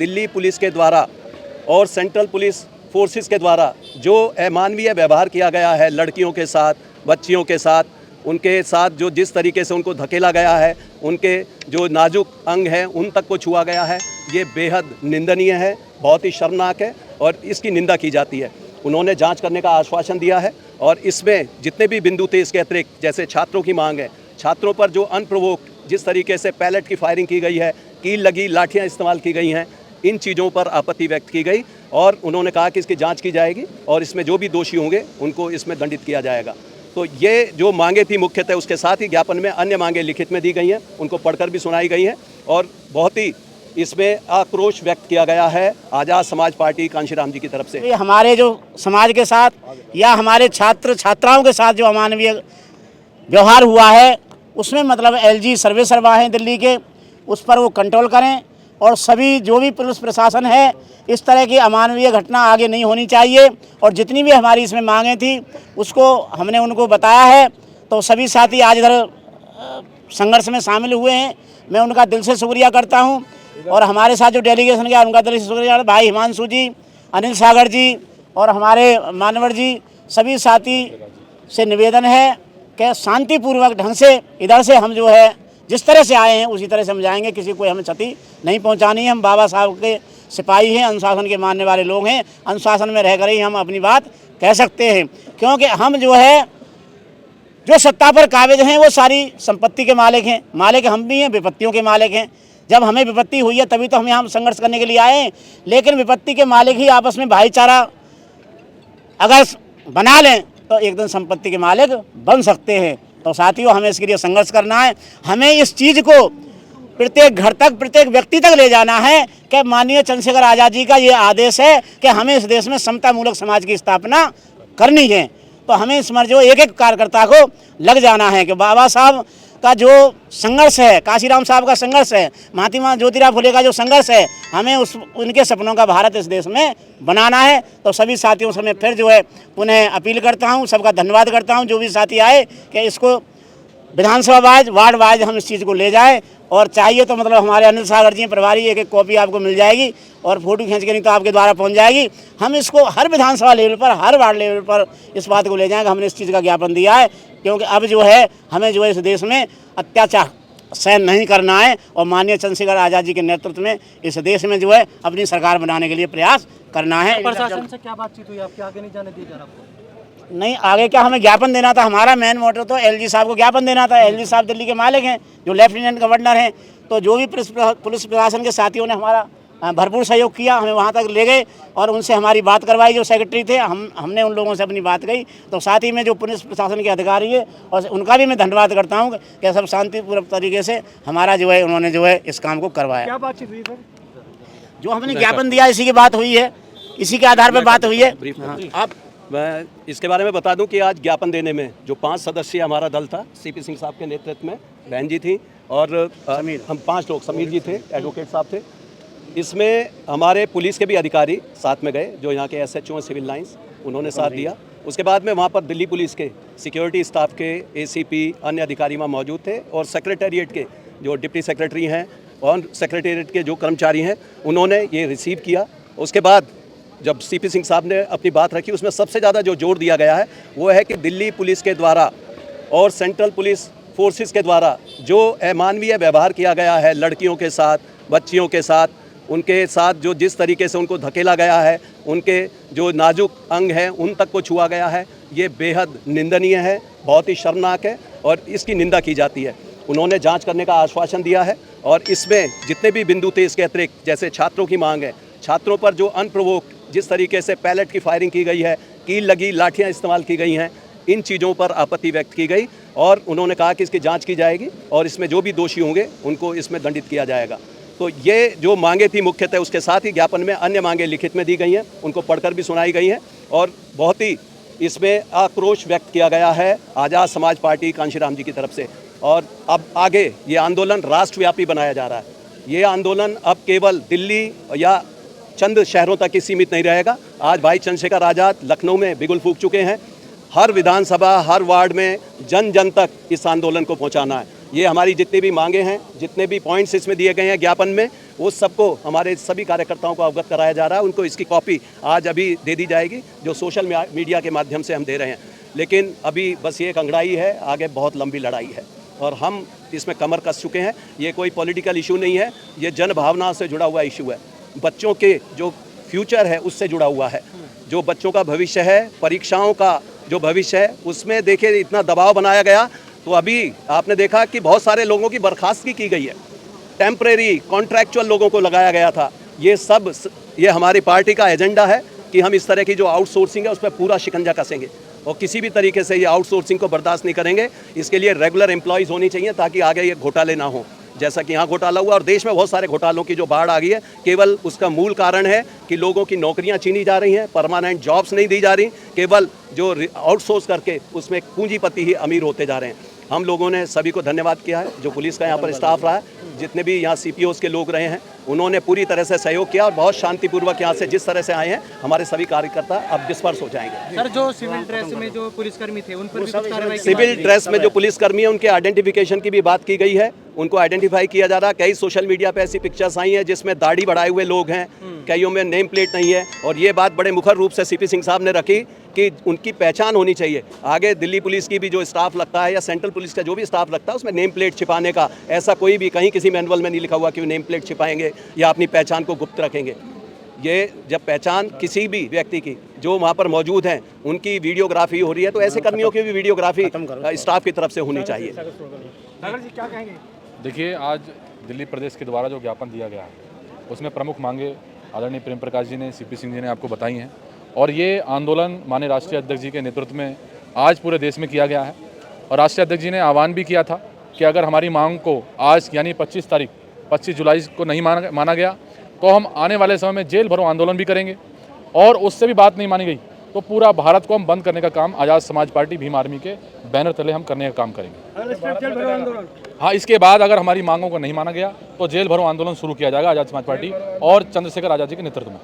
Delhi police के द्वारा और सेंट्रल पुलिस फोर्सेस के द्वारा जो अमानवीय व्यवहार किया गया है लड़कियों के साथ, बच्चियों के साथ, उनके साथ जो जिस तरीके से उनको धकेला गया है, उनके जो नाजुक अंग हैं उन तक को छुआ गया है, ये बेहद निंदनीय है, बहुत ही शर्मनाक है और इसकी निंदा की जाती है। उन्होंने जांच करने का आश्वासन दिया है और इसमें जितने भी बिंदु थे इसके अतिरिक्त, जैसे छात्रों की मांग है, छात्रों पर जो अनप्रोवोक्ड जिस तरीके से पैलेट की फायरिंग की गई है, कील लगी लाठियाँ इस्तेमाल की गई हैं, इन चीज़ों पर आपत्ति व्यक्त की गई और उन्होंने कहा कि इसकी जांच की जाएगी और इसमें जो भी दोषी होंगे उनको इसमें दंडित किया जाएगा। तो ये जो मांगे थी मुख्यतः, उसके साथ ही ज्ञापन में अन्य मांगे लिखित में दी गई हैं, उनको पढ़कर भी सुनाई गई हैं और बहुत ही इसमें आक्रोश व्यक्त किया गया है आज़ाद समाज पार्टी कांशीराम जी की तरफ से। हमारे जो समाज के साथ या हमारे छात्र छात्राओं के साथ जो अमानवीय व्यवहार हुआ है, उसमें मतलब एलजी सर्वे सर्वा हैं दिल्ली के, उस पर वो कंट्रोल करें और सभी जो भी पुलिस प्रशासन है, इस तरह की अमानवीय घटना आगे नहीं होनी चाहिए। और जितनी भी हमारी इसमें मांगें थी उसको हमने उनको बताया है, तो सभी साथी आज इधर संघर्ष में शामिल हुए हैं, मैं उनका दिल से शुक्रिया करता हूं। और हमारे साथ जो डेलीगेशन गया उनका दिल से शुक्रिया, भाई हिमांशु जी, अनिल सागर जी और हमारे मानवर जी, सभी साथी से निवेदन है कि शांतिपूर्वक ढंग से इधर से हम जो है जिस तरह से आए हैं उसी तरह से हम जाएंगे, किसी को हमें क्षति नहीं पहुंचानी है। हम बाबा साहब के सिपाही हैं, अनुशासन के मानने वाले लोग हैं, अनुशासन में रहकर ही हम अपनी बात कह सकते हैं, क्योंकि हम जो है जो सत्ता पर काबिज हैं वो सारी संपत्ति के मालिक हैं, मालिक हम भी हैं, विपत्तियों के मालिक हैं। जब हमें विपत्ति हुई है तभी तो हम यहाँ संघर्ष करने के लिए आए हैं, लेकिन विपत्ति के मालिक ही आपस में भाईचारा अगर बना लें तो एक दिन संपत्ति के मालिक बन सकते हैं। तो साथियों, हमें इसके लिए संघर्ष करना है, हमें इस चीज़ को प्रत्येक घर तक, प्रत्येक व्यक्ति तक ले जाना है कि माननीय चंद्रशेखर आज़ाद जी का ये आदेश है कि हमें इस देश में समतामूलक समाज की स्थापना करनी है। तो हमें इसमें जो एक एक कार्यकर्ता को लग जाना है कि बाबा साहब का जो संघर्ष है, काशीराम साहब का संघर्ष है, महात्मा ज्योतिराव फुले का जो संघर्ष है, हमें उनके सपनों का भारत इस देश में बनाना है। तो सभी साथियों से मैं फिर जो है पुनः अपील करता हूं, सबका धन्यवाद करता हूं जो भी साथी आए, कि इसको विधानसभा वाइज, वार्ड वाइज हम इस चीज़ को ले जाएं। और चाहिए तो मतलब हमारे अनिल सागर जी प्रभारी, एक एक कॉपी आपको मिल जाएगी और फोटो खींच के नहीं तो आपके द्वारा पहुंच जाएगी। हम इसको हर विधानसभा लेवल पर, हर वार्ड लेवल पर इस बात को ले जाएंगे। हमने इस चीज़ का ज्ञापन दिया है, क्योंकि अब जो है हमें जो है इस देश में अत्याचार सहन नहीं करना है और माननीय चंद्रशेखर आज़ाद जी के नेतृत्व में इस देश में जो है अपनी सरकार बनाने के लिए प्रयास करना है। प्रशासन से क्या बातचीत हुई आपकी? आगे नहीं जाने दी जा रहा आपको? नहीं, आगे क्या, हमें ज्ञापन देना था। हमारा मेन मोटिव तो एलजी साहब को ज्ञापन देना था। एलजी साहब दिल्ली के मालिक हैं, जो लेफ्टिनेंट गवर्नर हैं। तो जो भी पुलिस प्रशासन के साथियों ने हमारा भरपूर सहयोग किया, हमें वहाँ तक ले गए और उनसे हमारी बात करवाई। जो सेक्रेटरी थे, हमने उन लोगों से अपनी बात कही। तो साथ ही में जो पुलिस प्रशासन के अधिकारी है और उनका भी मैं धन्यवाद करता हूँ कि सब शांतिपूर्ण तरीके से हमारा जो है उन्होंने जो है इस काम को करवाया। क्या बातचीत हुई फिर? जो हमने ज्ञापन दिया इसी की बात हुई है, इसी के आधार पर बात हुई है। अब मैं इसके बारे में बता दूं कि आज ज्ञापन देने में जो 5 सदस्यीय हमारा दल था, सीपी सिंह साहब के नेतृत्व में, बहन जी थी और हम 5 लोग, समीर जी थे, एडवोकेट साहब थे। इसमें हमारे पुलिस के भी अधिकारी साथ में गए, जो यहाँ के SHO हैं सिविल लाइंस, उन्होंने साथ दिया। उसके बाद में वहाँ पर दिल्ली पुलिस के सिक्योरिटी स्टाफ के ACP, अन्य अधिकारी वहाँ मौजूद थे और सेक्रेटेरिएट के जो डिप्टी सेक्रेटरी हैं और सेक्रेटेरिएट के जो कर्मचारी हैं, उन्होंने ये रिसीव किया। उसके बाद जब CP सिंह साहब ने अपनी बात रखी, उसमें सबसे ज़्यादा जो जोर दिया गया है वो है कि दिल्ली पुलिस के द्वारा और सेंट्रल पुलिस फोर्सेस के द्वारा जो अमानवीय व्यवहार किया गया है लड़कियों के साथ, बच्चियों के साथ, उनके साथ जो जिस तरीके से उनको धकेला गया है, उनके जो नाजुक अंग हैं उन तक को छुआ गया है, ये बेहद निंदनीय है, बहुत ही शर्मनाक है और इसकी निंदा की जाती है। उन्होंने जांच करने का आश्वासन दिया है और इसमें जितने भी बिंदु थे इसके अतिरिक्त, जैसे छात्रों की मांग है, छात्रों पर जो अनप्रोवोक्ड जिस तरीके से पैलेट की फायरिंग की गई है, कील लगी लाठियाँ इस्तेमाल की गई हैं, इन चीज़ों पर आपत्ति व्यक्त की गई और उन्होंने कहा कि इसकी जांच की जाएगी और इसमें जो भी दोषी होंगे उनको इसमें दंडित किया जाएगा। तो ये जो मांगे थी मुख्यतः, उसके साथ ही ज्ञापन में अन्य मांगे लिखित में दी गई हैं, उनको पढ़कर भी सुनाई गई हैं और बहुत ही इसमें आक्रोश व्यक्त किया गया है आज़ाद समाज पार्टी कांशीराम जी की तरफ से। और अब आगे ये आंदोलन राष्ट्रव्यापी बनाया जा रहा है। ये आंदोलन अब केवल दिल्ली या चंद शहरों तक ही सीमित नहीं रहेगा। आज भाई चंद्रशेखर आज़ाद लखनऊ में बिगुल फूंक चुके हैं। हर विधानसभा, हर वार्ड में जन जन तक इस आंदोलन को पहुंचाना है। ये हमारी जितनी भी मांगे हैं, जितने भी पॉइंट्स इसमें दिए गए हैं ज्ञापन में, वो सबको हमारे सभी कार्यकर्ताओं को अवगत कराया जा रहा है। उनको इसकी कॉपी आज अभी दे दी जाएगी, जो सोशल मीडिया के माध्यम से हम दे रहे हैं। लेकिन अभी बस ये एक अंगड़ाई है, आगे बहुत लंबी लड़ाई है और हम इसमें कमर कस चुके हैं। ये कोई पॉलिटिकल इशू नहीं है, ये जन भावना से जुड़ा हुआ इशू है, बच्चों के जो फ्यूचर है उससे जुड़ा हुआ है। जो बच्चों का भविष्य है, परीक्षाओं का जो भविष्य है, उसमें देखिए इतना दबाव बनाया गया। तो अभी आपने देखा कि बहुत सारे लोगों की बर्खास्तगी की गई है, टेम्परेरी कॉन्ट्रैक्चुअल लोगों को लगाया गया था। ये हमारी पार्टी का एजेंडा है कि हम इस तरह की जो आउटसोर्सिंग है उस पर पूरा शिकंजा कसेंगे और किसी भी तरीके से ये आउटसोर्सिंग को बर्दाश्त नहीं करेंगे। इसके लिए रेगुलर एम्प्लॉयज़ होनी चाहिए ताकि आगे ये घोटाले ना हो, जैसा कि यहाँ घोटाला हुआ और देश में बहुत सारे घोटालों की जो बाढ़ आ गई है। केवल उसका मूल कारण है कि लोगों की नौकरियाँ छीनी जा रही हैं, परमानेंट जॉब्स नहीं दी जा रही, केवल जो आउटसोर्स करके उसमें पूंजीपति ही अमीर होते जा रहे हैं। हम लोगों ने सभी को धन्यवाद किया है, जो पुलिस का यहाँ पर स्टाफ रहा है, जितने भी यहाँ CPOs के लोग रहे हैं, उन्होंने पूरी तरह से सहयोग किया और बहुत शांतिपूर्वक यहाँ से जिस तरह से आए हैं हमारे सभी कार्यकर्ता अब डिस्पर्स हो जाएंगे। सर, जो सिविल ड्रेस में जो पुलिसकर्मी थे उन पर भी कुछ कार्रवाई की सिविल ड्रेस में जो पुलिसकर्मी है उनके आइडेंटिफिकेशन की भी बात की गई है, उनको आइडेंटिफाई किया जा रहा है। कई सोशल मीडिया पे ऐसी पिक्चर्स आई हैं जिसमें दाढ़ी बढ़ाए हुए लोग हैं, कईयों में नेम प्लेट नहीं है और ये बात बड़े मुखर रूप से CP सिंह साहब ने रखी कि उनकी पहचान होनी चाहिए। आगे दिल्ली पुलिस की भी जो स्टाफ लगता है या सेंट्रल पुलिस का जो भी स्टाफ लगता है उसमें नेम प्लेट छिपाने का ऐसा कोई भी कहीं किसी मैनुअल में नहीं लिखा हुआ कि वो नेम प्लेट छिपाएंगे या अपनी पहचान को गुप्त रखेंगे। ये जब पहचान किसी भी व्यक्ति की जो वहाँ पर मौजूद हैं उनकी वीडियोग्राफी हो रही है तो ऐसे कर्मियों की भी वीडियोग्राफी स्टाफ की तरफ से होनी चाहिए। क्या कहेंगे? देखिए, आज दिल्ली प्रदेश के द्वारा जो ज्ञापन दिया गया है उसमें प्रमुख मांगे आदरणीय प्रेम प्रकाश जी ने, CP सिंह जी ने आपको बताई हैं और ये आंदोलन माननीय राष्ट्रीय अध्यक्ष जी के नेतृत्व में आज पूरे देश में किया गया है। और राष्ट्रीय अध्यक्ष जी ने आह्वान भी किया था कि अगर हमारी मांग को आज यानी 25 जुलाई को नहीं माना गया तो हम आने वाले समय में जेल भरो आंदोलन भी करेंगे और उससे भी बात नहीं मानी गई तो पूरा भारत को हम बंद करने का काम आज़ाद समाज पार्टी भीम आर्मी के बैनर तले हम करने का काम करेंगे। हाँ, इसके बाद अगर हमारी मांगों को नहीं माना गया तो जेल भरो आंदोलन शुरू किया जाएगा आज़ाद समाज पार्टी और चंद्रशेखर आज़ाद जी के नेतृत्व में।